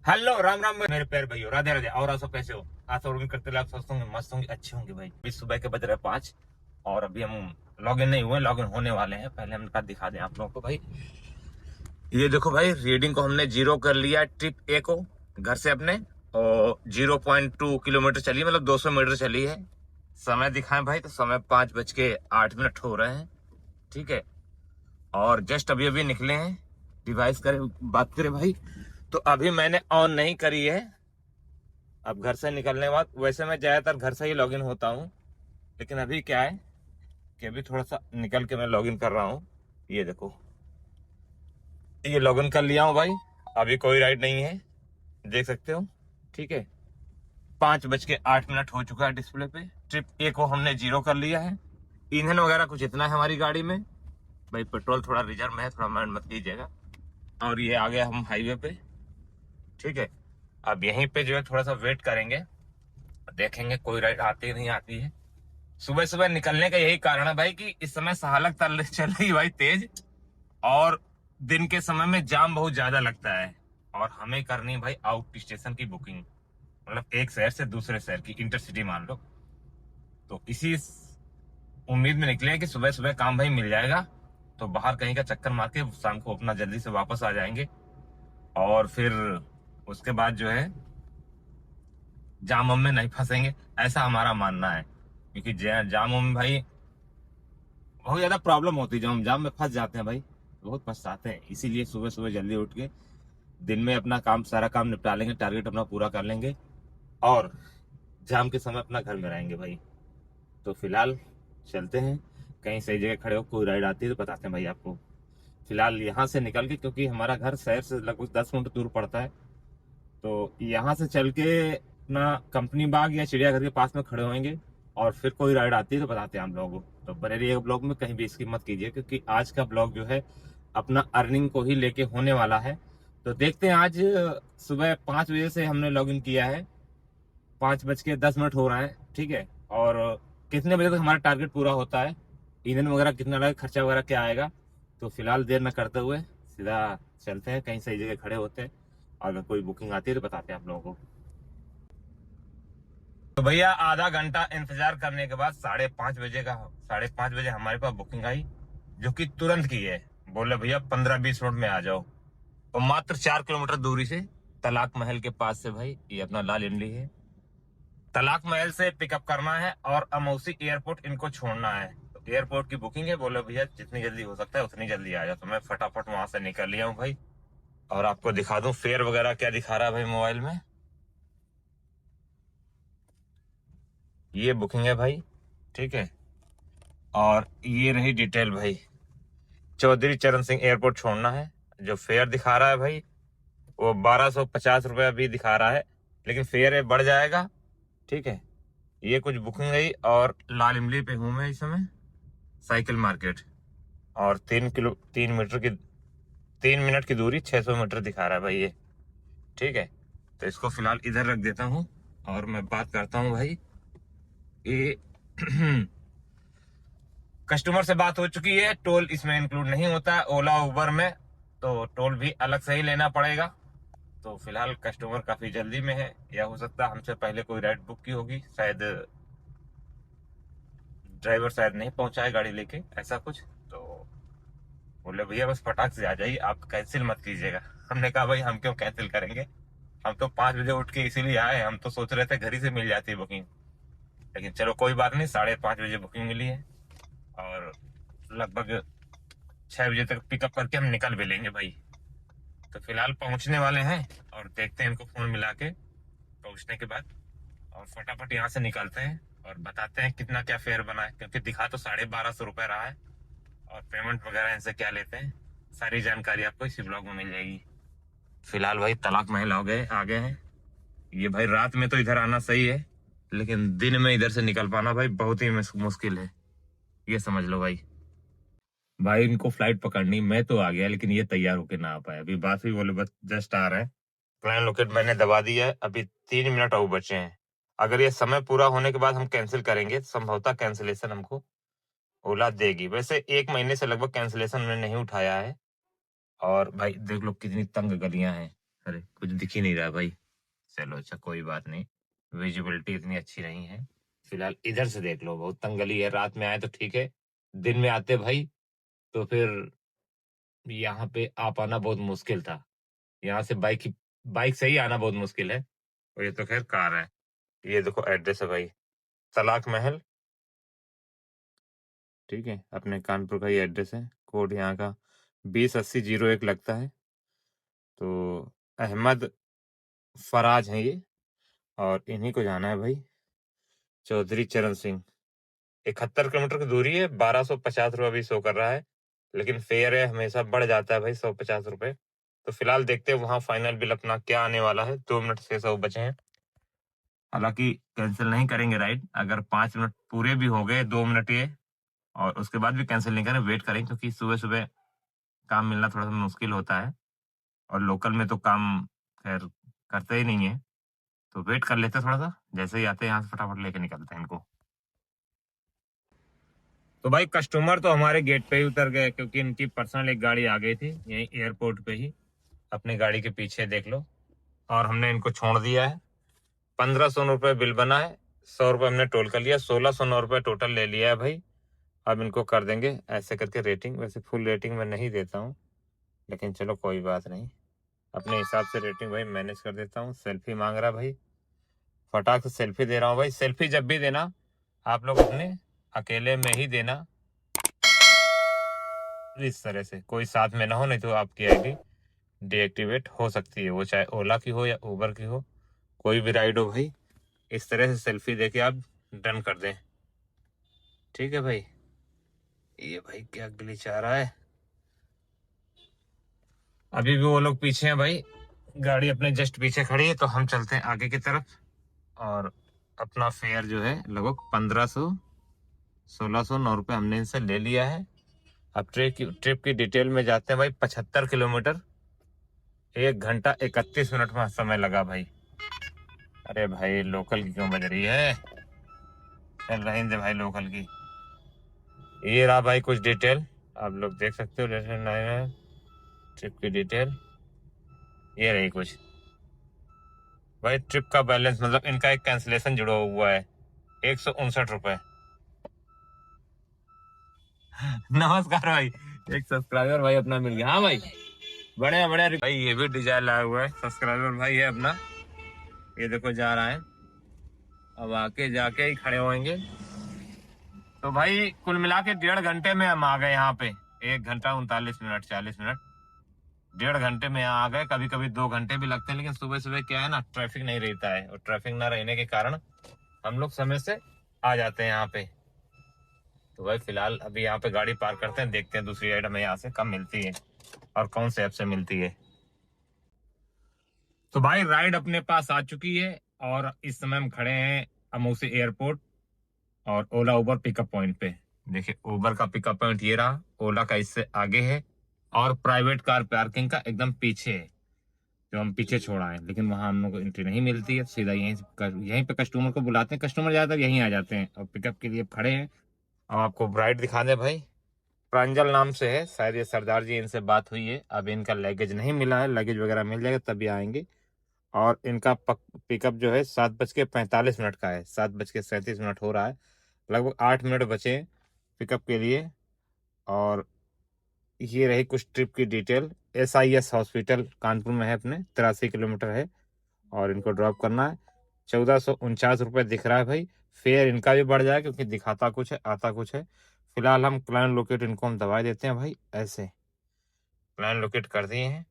Hello, Ram Ram मेरे प्यारे भाइयों, राधे राधे। और आप सब कैसे हो? आशा उम्मीद करते हैं आप स्वस्थ होंगे, मस्त होंगे, अच्छे होंगे भाई। अभी सुबह के बज रहे 5 और अभी हम लॉग इन नहीं हुए, लॉग इन होने वाले हैं। पहले हम दिखा दें आप लोगों को भाई। ये देखो भाई, रीडिंग को हमने 0 कर लिया ट्रिप ए को घर से अपने, और 0.2 किलोमीटर चली, मतलब 200 मीटर चली है। समय दिखाएं भाई तो समय 5:08 हो रहे हैं। ठीक है, और जस्ट अभी अभी निकले हैं। डिवाइस करें, बात करें भाई, तो अभी मैंने ऑन नहीं करी है। अब घर से निकलने के बाद, वैसे मैं ज्यादातर घर से ही लॉगिन होता हूँ, लेकिन अभी क्या है कि अभी थोड़ा सा निकल के मैं लॉगिन कर रहा हूँ। ये देखो, ये लॉगिन कर लिया हूँ भाई। अभी कोई राइड नहीं है, देख सकते हो। ठीक है, 5:08 हो चुका है डिस्प्ले पे। ट्रिप ए को हमने 0 कर लिया है। ईंधन वगैरह कुछ इतना है हमारी गाड़ी में भाई। पेट्रोल थोड़ा रिजर्व में है, थोड़ा माइंड मत कीजिएगा। और ये आ गया हम हाईवे पे। ठीक है, अब यहीं पे जो है थोड़ा सा वेट करेंगे, देखेंगे कोई राइड आती है नहीं आती है। सुबह सुबह निकलने का यही कारण है भाई कि इस समय सहालक चल रही है भाई तेज, और दिन के समय में जाम बहुत ज्यादा लगता है। और हमें करनी है भाई आउट स्टेशन की बुकिंग, मतलब एक शहर से दूसरे शहर की, इंटरसिटी मान लो। तो इसी उम्मीद में निकले हैं कि सुबह सुबह काम भाई मिल जाएगा, तो बाहर कहीं का चक्कर मार के शाम को अपना जल्दी से वापस आ जाएंगे। और फिर उसके बाद जो है जाम में नहीं फंसेंगे, ऐसा हमारा मानना है। क्योंकि जाम में भाई बहुत ज्यादा प्रॉब्लम होती है। जब हम जाम में फंस जाते हैं भाई, बहुत पछताते हैं। इसीलिए सुबह सुबह जल्दी उठ के दिन में अपना काम, सारा काम निपटा लेंगे, टारगेट अपना पूरा कर लेंगे, और जाम के समय अपना घर में रहेंगे भाई। तो फिलहाल चलते हैं, कहीं सही जगह खड़े हो, कोई राइड आती है तो बताते हैं भाई आपको। फिलहाल यहाँ से निकल के, क्योंकि हमारा घर शहर से लगभग 10 मिनट दूर पड़ता है, तो यहाँ से चल के अपना कंपनी बाग या चिड़ियाघर के पास में खड़े होंगे, और फिर कोई राइड आती है तो बताते हैं आप लोगों को। तो बने रहिए ब्लॉग में, कहीं भी स्किप मत कीजिए, क्योंकि आज का ब्लॉग जो है अपना अर्निंग को ही लेके होने वाला है। तो देखते हैं, आज सुबह 5 बजे से हमने लॉग इन किया है, 5:10 हो रहा है। ठीक है, और कितने बजे तक हमारा टारगेट पूरा होता है, ईंधन वगैरह कितना लगेगा, खर्चा वगैरह क्या आएगा। तो फिलहाल देर न करते हुए सीधा चलते हैं, कहीं सही जगह खड़े होते हैं, और अगर कोई बुकिंग आती है तो बताते हैं आप लोगों को। तो भैया आधा घंटा इंतजार करने के बाद 5:30 बजे हमारे पास बुकिंग आई, जो कि तुरंत की है। बोले भैया 15-20 मिनट में आ जाओ। और मात्र 4 किलोमीटर दूरी से, तलाक महल के पास से भाई, ये अपना लाल इमली है। तलाक महल से पिकअप करना है और अमौसी एयरपोर्ट इनको छोड़ना है। तो एयरपोर्ट की बुकिंग है, बोले भैया जितनी जल्दी हो सकता है उतनी जल्दी आ जाओ। तो मैं फटाफट वहां से निकल लिया हूँ भाई। और आपको दिखा दूं फेयर वगैरह क्या दिखा रहा है भाई मोबाइल में। ये बुकिंग है भाई। ठीक है, और ये रही डिटेल भाई। चौधरी चरण सिंह एयरपोर्ट छोड़ना है। जो फेयर दिखा रहा है भाई, वो 1250 रुपये अभी दिखा रहा है, लेकिन फेयर बढ़ जाएगा। ठीक है, ये कुछ बुकिंग रही। और लाल इमली पे हूं मैं इस समय, साइकिल मार्केट। और 3 मिनट की दूरी, 600 मीटर दिखा रहा है भाई ये। ठीक है, तो इसको फिलहाल इधर रख देता हूँ, और मैं बात करता हूँ भाई। ये कस्टमर से बात हो चुकी है, टोल इसमें इंक्लूड नहीं होता है ओला उबर में, तो टोल भी अलग से ही लेना पड़ेगा। तो फिलहाल कस्टमर काफी जल्दी में है, या हो सकता है हमसे पहले कोई राइड बुक की होगी, शायद ड्राइवर शायद नहीं पहुंचा है गाड़ी लेके, ऐसा कुछ। तो बोले भैया बस फटाक से आ जाइए, आप कैंसिल मत कीजिएगा। हमने कहा भाई हम क्यों कैंसिल करेंगे, हम तो 5 बजे उठ के इसीलिए आए। हम तो सोच रहे थे घर ही से मिल जाती बुकिंग, लेकिन चलो कोई बात नहीं, 5:30 बजे बुकिंग मिली है। और लगभग 6 बजे तक पिकअप करके हम निकल भी लेंगे भाई। तो फिलहाल पहुंचने वाले हैं, और देखते हैं इनको फोन मिला के पहुंचने के बाद, और फटाफट यहाँ से निकलते हैं और बताते हैं कितना क्या फेयर बना है। क्योंकि दिखा तो 1250 रुपये रहा है, और पेमेंट वगैरह इनसे क्या लेते हैं, सारी जानकारी आपको इसी ब्लॉग में मिल जाएगी। फिलहाल भाई तलाक महल आ गए हैं। ये भाई रात में तो इधर आना सही है, लेकिन दिन में इधर से निकल पाना भाई बहुत ही मुश्किल है, ये समझ लो भाई। भाई इनको फ्लाइट पकड़नी, मैं तो आ गया, लेकिन ये तैयार होके ना आ पाए। अभी बात हुई, बोले बस जस्ट आ रहे हैं। प्लान लोकेट मैंने दबा दिया है, अभी 3 मिनट और बचे हैं। अगर ये समय पूरा होने के बाद हम कैंसिल करेंगे, संभवतः कैंसिलेशन हमको ओला देगी। वैसे 1 महीने से लगभग कैंसिलेशन में नहीं उठाया है। और भाई देख लो कितनी तंग गलियां हैं, अरे कुछ दिख ही नहीं रहा भाई। चलो अच्छा कोई बात नहीं, विजिबिलिटी इतनी अच्छी नहीं है। फिलहाल इधर से देख लो, बहुत तंग गली है। रात में आए तो ठीक है, दिन में आते भाई तो फिर यहाँ पे आ पाना बहुत मुश्किल था। यहाँ से बाइक से ही आना बहुत मुश्किल है। और ये तो खैर कार है। ये देखो एड्रेस है भाई, तलाक महल। ठीक है, अपने कानपुर का ये एड्रेस है। कोड यहाँ का 208001 लगता है। तो अहमद फराज है ये, और इन्हीं को जाना है भाई। चौधरी चरण सिंह। 71 किलोमीटर की दूरी है, 1250 रुपये अभी शो कर रहा है, लेकिन फेयर है हमेशा बढ़ जाता है भाई, 150 रुपये। तो फिलहाल देखते हैं वहां फाइनल बिल अपना क्या आने वाला है। 2 मिनट 600 बचे हैं। हालांकि कैंसिल नहीं करेंगे राइड, अगर 5 मिनट पूरे भी हो गए, 2 मिनट ये, और उसके बाद भी कैंसिल नहीं करें, वेट करें, क्योंकि सुबह सुबह काम मिलना थोड़ा सा मुश्किल होता है, और लोकल में तो काम खैर करते ही नहीं है। तो वेट कर लेते हैं थोड़ा सा, जैसे ही आते हैं यहाँ से फटाफट लेके निकलते हैं इनको। तो भाई कस्टमर तो हमारे गेट पे ही उतर गए, क्योंकि इनकी पर्सनल एक गाड़ी आ गई थी यहीं एयरपोर्ट पे ही, अपनी गाड़ी के पीछे देख लो। और हमने इनको छोड़ दिया है। 1500 रुपये बिल बना है, 100 रुपये हमने टोल कर लिया, 1609 रुपये टोटल ले लिया है भाई। अब इनको कर देंगे ऐसे करके रेटिंग। वैसे फुल रेटिंग मैं नहीं देता हूँ, लेकिन चलो कोई बात नहीं, अपने हिसाब से रेटिंग भाई मैनेज कर देता हूँ। सेल्फी मांग रहा भाई, फटाक से सेल्फी दे रहा हूँ भाई। सेल्फी जब भी देना आप लोग अपने अकेले में ही देना, इस तरह से कोई साथ में ना हो, नहीं तो आपकी आईडी डीएक्टिवेट हो सकती है, वो चाहे ओला की हो या उबर की हो, कोई भी राइड हो भाई। इस तरह से सेल्फी देके आप डन कर दें। ठीक है भाई। ये भाई क्या ग्लिच आ रहा है, अभी भी वो लोग पीछे हैं भाई, गाड़ी अपने जस्ट पीछे खड़ी है। तो हम चलते हैं आगे की तरफ, और अपना फेयर जो है लगभग 1500 1609 रुपये हमने इनसे ले लिया है। अब ट्रिप की डिटेल में जाते हैं भाई। 75 किलोमीटर, 1 घंटा 31 मिनट में समय लगा भाई। अरे भाई लोकल की क्यों बज रही है, चल रही दे भाई लोकल की। ये रहा भाई कुछ डिटेल, आप लोग देख सकते हो। ट्रिप की डिटेल ये रही कुछ भाई। ट्रिप का बैलेंस मतलब इनका एक कैंसिलेशन जुड़ा हुआ है, 159 रुपये। नमस्कार भाई, एक सब्सक्राइबर भाई अपना मिल गया। हाँ भाई, बढ़िया बढ़िया भाई। ये भी डिजाइन लाया हुआ है, सब्सक्राइबर भाई है अपना। ये देखो जा रहा है, अब आके जाके ही खड़े होंगे। तो भाई कुल मिला के 1.5 घंटे में हम आ गए यहाँ पे। 1 घंटा 39 मिनट 40 मिनट, 1.5 घंटे में यहाँ आ गए। कभी कभी 2 घंटे भी लगते हैं, लेकिन सुबह सुबह क्या है ना, ट्रैफिक नहीं रहता है, और ट्रैफिक ना रहने के कारण हम लोग समय से आ जाते हैं यहाँ पे। तो भाई फिलहाल अभी यहाँ पे गाड़ी पार्क करते हैं, देखते हैं दूसरी राइड हमें यहाँ से कब मिलती है और कौन से ऐप से मिलती है। तो भाई राइड अपने पास आ चुकी है, और इस समय हम खड़े हैं अमूसी एयरपोर्ट और ओला उबर पिकअप पॉइंट पे। देखिए उबर का पिकअप पॉइंट ये रहा, ओला का इससे आगे है, और प्राइवेट कार पार्किंग का एकदम पीछे है, जो हम पीछे छोड़ा है। लेकिन वहां हम लोग को एंट्री नहीं मिलती है, सीधा यहीं पे कस्टमर को बुलाते हैं। कस्टमर ज्यादातर यहीं आ जाते हैं, और पिकअप के लिए खड़े हैं। अब आपको राइड दिखा दे भाई। प्रांजल नाम से है, शायद ये सरदार जी, इनसे बात हुई है। अभी इनका लगेज नहीं मिला है, लगेज वगैरह मिल जाएगा तभी आएंगे। और इनका पिकअप जो है 7:45 का है, 7:37 हो रहा है। लगभग 8 मिनट बचे हैं पिकअप के लिए। और ये रही कुछ ट्रिप की डिटेल। SIS हॉस्पिटल कानपुर में है अपने, 83 किलोमीटर है, और इनको ड्रॉप करना है। 1449 रुपये दिख रहा है भाई। फेयर इनका भी बढ़ जाए, क्योंकि दिखाता कुछ है आता कुछ है। फिलहाल हम क्लाइंट लोकेट इनको हम दबा देते हैं भाई, ऐसे क्लाइंट लोकेट कर दिए हैं।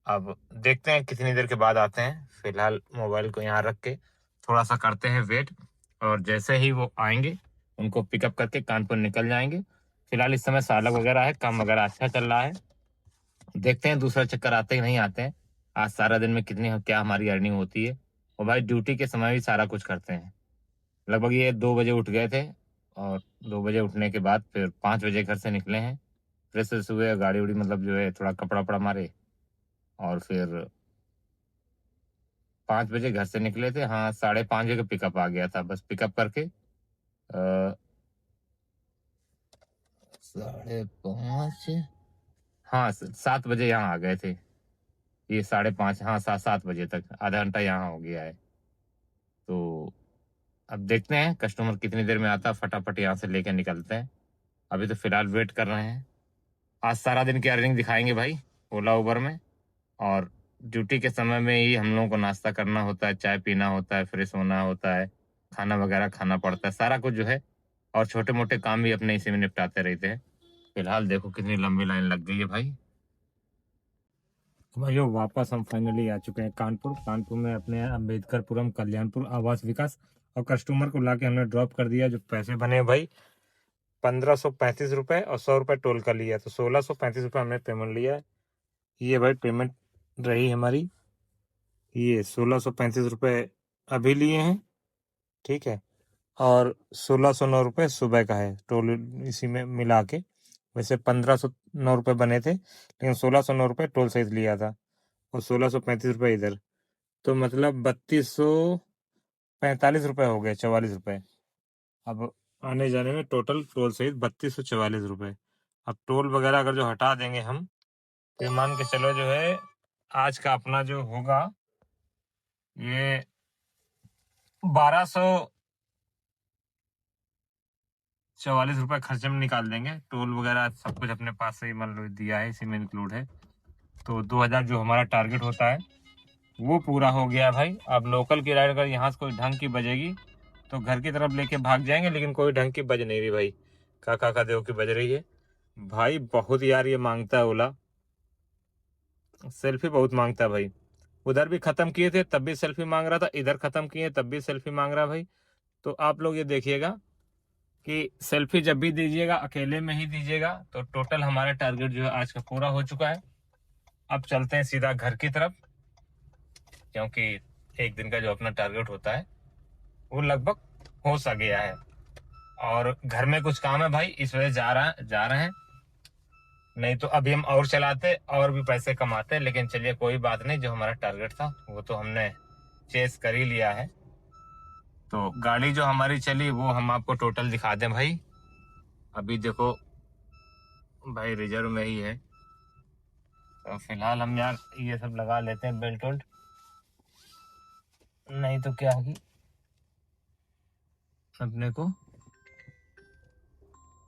अब देखते हैं कितनी देर के बाद आते हैं। फिलहाल मोबाइल को यहाँ रख के थोड़ा सा करते हैं वेट, और जैसे ही वो आएंगे उनको पिकअप करके कानपुर निकल जाएंगे। फिलहाल इस समय सालक वगैरह है, काम वगैरह अच्छा चल रहा है। देखते हैं दूसरा चक्कर आते हैं कि नहीं आते हैं। आज सारा दिन में कितनी क्या हमारी अर्निंग होती है। और भाई ड्यूटी के समय भी सारा कुछ करते हैं। लगभग ये 2 बजे उठ गए थे, और 2 बजे उठने के बाद फिर 5 बजे घर से निकले हैं। फ्रेश फ्रेश हुए, गाड़ी उड़ी मतलब जो है थोड़ा कपड़ा वपड़ा मारे, और फिर 5 बजे घर से निकले थे। हाँ 5:30 बजे का पिकअप आ गया था, बस पिकअप करके 5:30, हाँ 7 बजे यहाँ आ गए थे। ये 5:30, हाँ 7 बजे तक, आधा घंटा यहाँ हो गया है। तो अब देखते हैं कस्टमर कितनी देर में आता है, फटाफट यहाँ से लेके निकलते हैं। अभी तो फिलहाल वेट कर रहे हैं। आज सारा दिन की अर्निंग दिखाएंगे भाई ओला उबर में। और ड्यूटी के समय में ही हम लोगों को नाश्ता करना होता है, चाय पीना होता है, फ्रेश होना होता है, खाना वगैरह खाना पड़ता है, सारा कुछ जो है। और छोटे मोटे काम भी अपने इसी में निपटाते रहते हैं। फिलहाल देखो कितनी लंबी लाइन लग गई है भाई। तो भाइयों वापस हम फाइनली आ चुके हैं कानपुर। कानपुर में अपने अम्बेडकरपुरम कल्याणपुर आवास विकास। और कस्टमर को लाके हमने ड्रॉप कर दिया। जो पैसे बने भाई 1535 रुपये और 100 रुपये टोल का लिया, तो 1635 रुपये हमने पेमेंट लिया है। ये भाई पेमेंट रही हमारी, ये 1635 रुपये अभी लिए हैं, ठीक है। और 1609 रुपये सुबह का है टोल इसी में मिला के। वैसे 1509 रुपये बने थे, लेकिन 1609 रुपये टोल सहित लिया था और 1635 रुपये इधर। तो मतलब 3245 रुपये हो गए, 44 रुपये। अब आने जाने में टोटल टोल सहित 3244 रुपये। अब टोल वगैरह अगर जो हटा देंगे हम, तो मान के चलो जो है आज का अपना जो होगा ये 1244 रुपये खर्चे में निकाल देंगे। टोल वगैरह सब कुछ अपने पास से ही मान लो दिया है, इसी में इंक्लूड है। तो 2000 जो हमारा टारगेट होता है वो पूरा हो गया भाई। अब लोकल की राइड अगर यहाँ से कोई ढंग की बजेगी तो घर की तरफ लेके भाग जाएंगे, लेकिन कोई ढंग की बज नहीं रही भाई। काका का देव की बज रही है भाई। बहुत यार ये मांगता है ओला, सेल्फी बहुत मांगता है भाई। उधर भी खत्म किए थे तब भी सेल्फी मांग रहा था, इधर खत्म किए तब भी सेल्फी मांग रहा है भाई। तो आप लोग ये देखिएगा कि सेल्फी जब भी दीजिएगा अकेले में ही दीजिएगा। तो टोटल हमारा टारगेट जो है आज का पूरा हो चुका है। अब चलते हैं सीधा घर की तरफ, क्योंकि एक दिन का जो अपना टारगेट होता है वो लगभग हो सा गया है। और घर में कुछ काम है भाई, इस वजह जा रहे हैं। नहीं तो अभी हम और चलाते और भी पैसे कमाते, लेकिन चलिए कोई बात नहीं। जो हमारा टारगेट था वो तो हमने चेस कर ही लिया है। तो गाड़ी जो हमारी चली वो हम आपको टोटल दिखा दें भाई। अभी देखो भाई रिजर्व में ही है। तो फिलहाल हम यार ये सब लगा लेते हैं बेल्ट वेल्ट, नहीं तो क्या होगी अपने को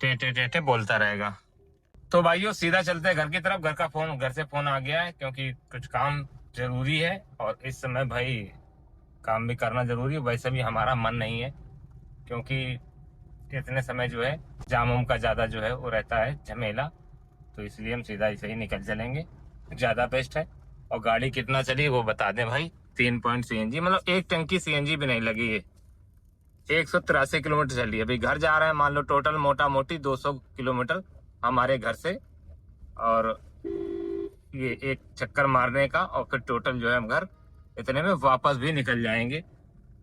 टे टे टे बोलता रहेगा। तो भाइयों सीधा चलते हैं घर की तरफ। घर से फोन आ गया है, क्योंकि कुछ काम जरूरी है और इस समय भाई काम भी करना जरूरी है। वैसे भी हमारा मन नहीं है, क्योंकि इतने समय जो है जाम वाम का ज्यादा जो है वो रहता है झमेला। तो इसलिए हम सीधा ऐसे ही निकल चलेंगे, ज्यादा बेस्ट है। और गाड़ी कितना चली वो बता दें भाई। 3 CNG, मतलब एक टंकी CNG भी नहीं लगी है। 183 किलोमीटर चली है। अभी घर जा रहे हैं, मान लो टोटल मोटा मोटी 200 किलोमीटर हमारे घर से। और ये एक चक्कर मारने का और फिर टोटल जो है हम घर इतने में वापस भी निकल जाएंगे।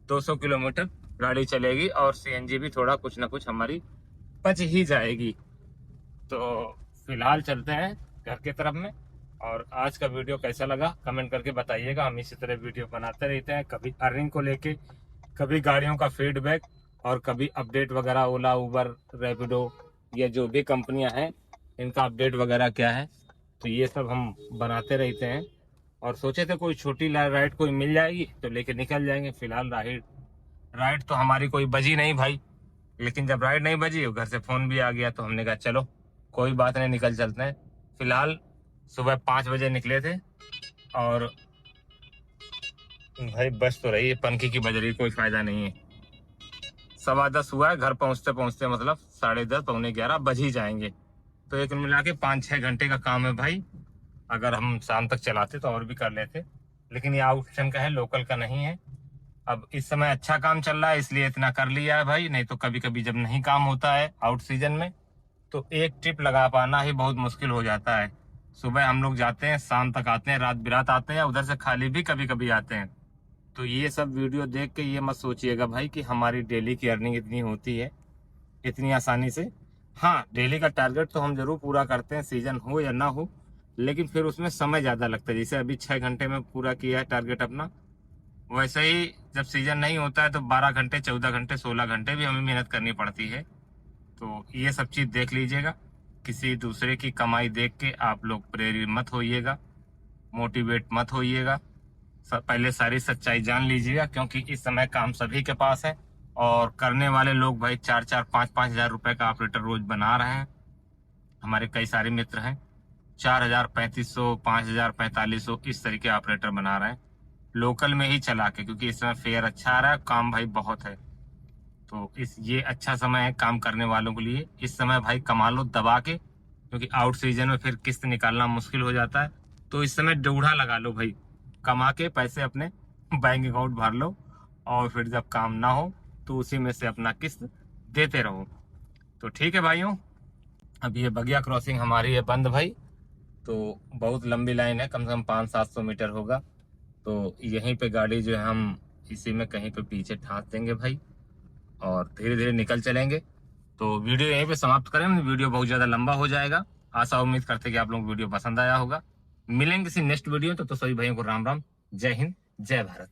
200 किलोमीटर गाड़ी चलेगी और CNG भी थोड़ा कुछ ना कुछ हमारी बच ही जाएगी। तो फिलहाल चलते हैं घर की तरफ में। और आज का वीडियो कैसा लगा कमेंट करके बताइएगा। हम इसी तरह वीडियो बनाते रहते हैं, कभी अर्निंग को लेके, कभी गाड़ियों का फीडबैक, और कभी अपडेट वगैरह ओला उबर रैपिडो या जो भी कंपनियां हैं इनका अपडेट वगैरह क्या है। तो ये सब हम बनाते रहते हैं। और सोचे थे कोई छोटी राइड कोई मिल जाएगी तो लेके निकल जाएंगे। फिलहाल राइड तो हमारी कोई बजी नहीं भाई। लेकिन जब राइड नहीं बजी घर से फोन भी आ गया तो हमने कहा चलो कोई बात नहीं, निकल चलते हैं। फिलहाल सुबह 5 बजे निकले थे और भाई बस तो रही है, पनकी की बज रही, कोई फायदा नहीं है। 10:15 हुआ है, घर पहुंचते पहुंचते मतलब 10:30 11 बज ही जाएंगे। तो एक मिला के 5-6 घंटे का काम है भाई। अगर हम शाम तक चलाते तो और भी कर लेते, लेकिन ये ऑप्शन का है, लोकल का नहीं है। अब इस समय अच्छा काम चल रहा है इसलिए इतना कर लिया है भाई। नहीं तो कभी कभी जब नहीं काम होता है आउट सीजन में तो एक ट्रिप लगा पाना ही बहुत मुश्किल हो जाता है। सुबह हम लोग जाते हैं, शाम तक आते हैं, रात बिरात आते हैं, उधर से खाली भी कभी कभी आते हैं। तो ये सब वीडियो देख के ये मत सोचिएगा भाई कि हमारी डेली की अर्निंग इतनी होती है इतनी आसानी से। हाँ डेली का टारगेट तो हम जरूर पूरा करते हैं, सीजन हो या ना हो, लेकिन फिर उसमें समय ज़्यादा लगता है। जैसे अभी 6 घंटे में पूरा किया है टारगेट अपना, वैसे ही जब सीजन नहीं होता है तो 12 घंटे 14 घंटे 16 घंटे भी हमें मेहनत करनी पड़ती है। तो ये सब चीज़ देख लीजिएगा। किसी दूसरे की कमाई देख के आप लोग प्रेरित मत होइएगा। मोटिवेट मत होइएगा, पहले सारी सच्चाई जान लीजिएगा, क्योंकि इस समय काम सभी के पास है और करने वाले लोग भाई 4-4, 5-5 हजार रुपए का ऑपरेटर रोज बना रहे हैं। हमारे कई सारे मित्र हैं 4,000, 3,500, 5,000, 4,500 इस तरीके ऑपरेटर बना रहे हैं लोकल में ही चला के, क्योंकि इस समय फेयर अच्छा आ रहा है, काम भाई बहुत है। तो ये अच्छा समय है काम करने वालों के लिए। इस समय भाई कमा लो दबा के, क्योंकि आउट सीजन में फिर किस्त निकालना मुश्किल हो जाता है। तो इस समय डूढ़ा लगा लो भाई, कमा के पैसे अपने बैंक अकाउंट भर लो और फिर जब काम ना हो तो उसी में से अपना किस्त देते रहो। तो ठीक है भाइयों, अब ये बगिया क्रॉसिंग हमारी है बंद भाई, तो बहुत लंबी लाइन है, कम से कम 500-700 मीटर होगा। तो यहीं पे गाड़ी जो है हम इसी में कहीं पे पीछे ठांस देंगे भाई और धीरे धीरे निकल चलेंगे। तो वीडियो यहीं पे समाप्त करें, वीडियो बहुत ज़्यादा लंबा हो जाएगा। आशा उम्मीद करते कि आप लोगों को वीडियो पसंद आया होगा। मिलेंगे किसी नेक्स्ट वीडियो तो सभी भाइयों को राम राम, जय हिंद, जय भारत।